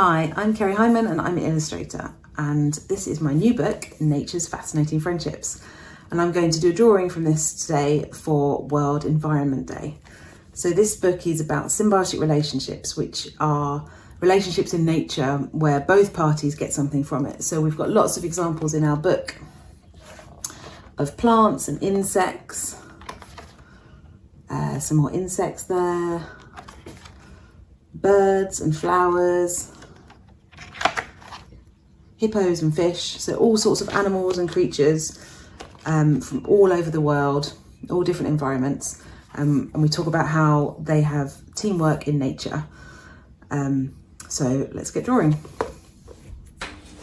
Hi, I'm Kerry Hyndman and I'm an illustrator, and this is my new book, Nature's Fascinating Friendships. And I'm going to do a drawing from this today for World Environment Day. So this book is about symbiotic relationships, which are relationships in nature where both parties get something from it. So we've got lots of examples in our book of plants and insects. Some more insects there. Birds and flowers. Hippos and fish. So all sorts of animals and creatures from all over the world, all different environments. And we talk about how they have teamwork in nature. So let's get drawing.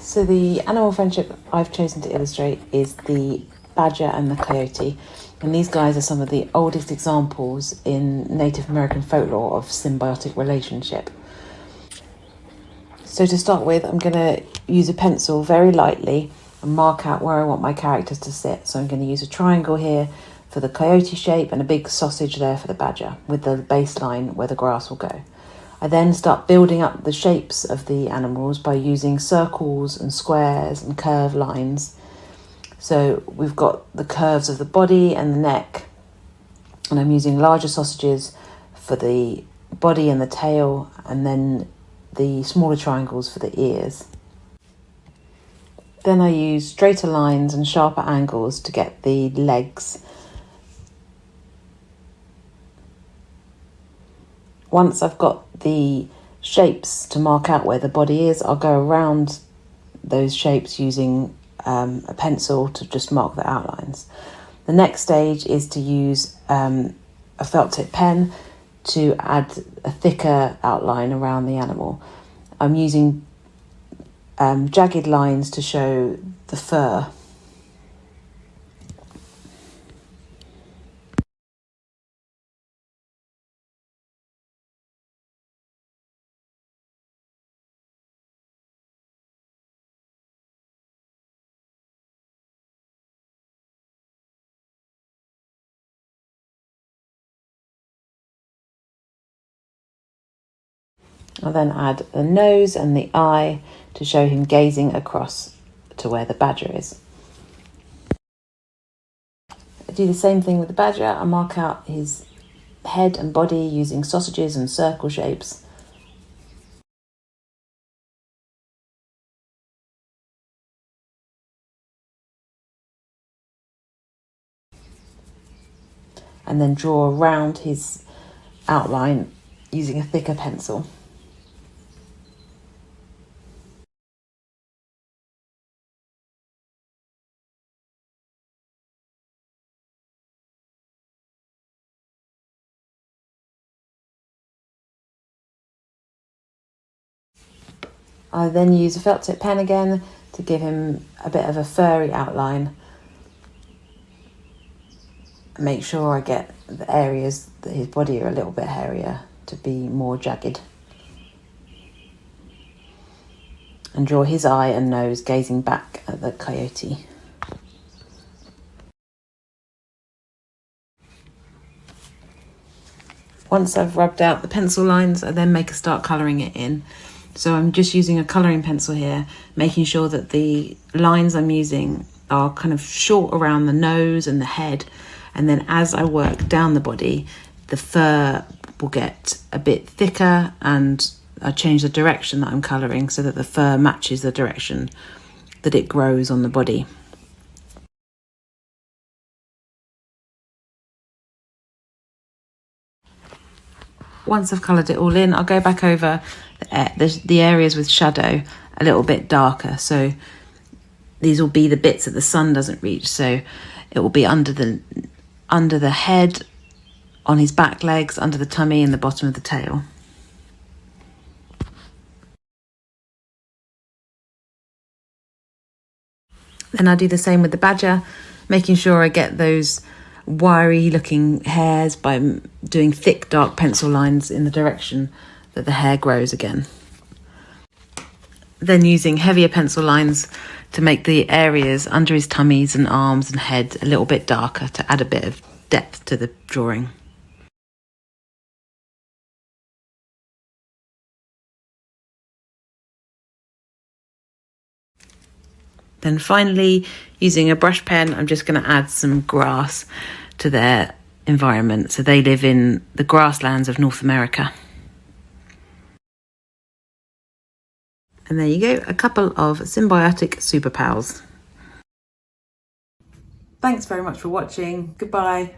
So the animal friendship I've chosen to illustrate is the badger and the coyote. And these guys are some of the oldest examples in Native American folklore of symbiotic relationship. So to start with, I'm going to use a pencil very lightly and mark out where I want my characters to sit. So I'm going to use a triangle here for the coyote shape and a big sausage there for the badger, with the baseline where the grass will go. I then start building up the shapes of the animals by using circles and squares and curved lines. So we've got the curves of the body and the neck, and I'm using larger sausages for the body and the tail, and then the smaller triangles for the ears. Then I use straighter lines and sharper angles to get the legs. Once I've got the shapes to mark out where the body is, I'll go around those shapes using a pencil to just mark the outlines. The next stage is to use a felt tip pen to add a thicker outline around the animal. I'm using jagged lines to show the fur. I'll then add the nose and the eye to show him gazing across to where the badger is. I do the same thing with the badger. I mark out his head and body using sausages and circle shapes. And then draw around his outline using a thicker pencil. I then use a felt tip pen again to give him a bit of a furry outline. Make sure I get the areas that his body are a little bit hairier to be more jagged. And draw his eye and nose gazing back at the coyote. Once I've rubbed out the pencil lines, I then start colouring it in. So I'm just using a colouring pencil here, making sure that the lines I'm using are kind of short around the nose and the head. And then as I work down the body, the fur will get a bit thicker, and I change the direction that I'm colouring so that the fur matches the direction that it grows on the body. Once I've coloured it all in, I'll go back over the areas with shadow a little bit darker. So these will be the bits that the sun doesn't reach. So it will be under the head, on his back legs, under the tummy, and the bottom of the tail. Then I'll do the same with the badger, making sure I get those wiry looking hairs by doing thick dark pencil lines in the direction that the hair grows again. Then using heavier pencil lines to make the areas under his tummies and arms and head a little bit darker to add a bit of depth to the drawing. Then finally, using a brush pen, I'm just going to add some grass to their environment. So they live in the grasslands of North America. And there you go, a couple of symbiotic super pals. Thanks very much for watching. Goodbye.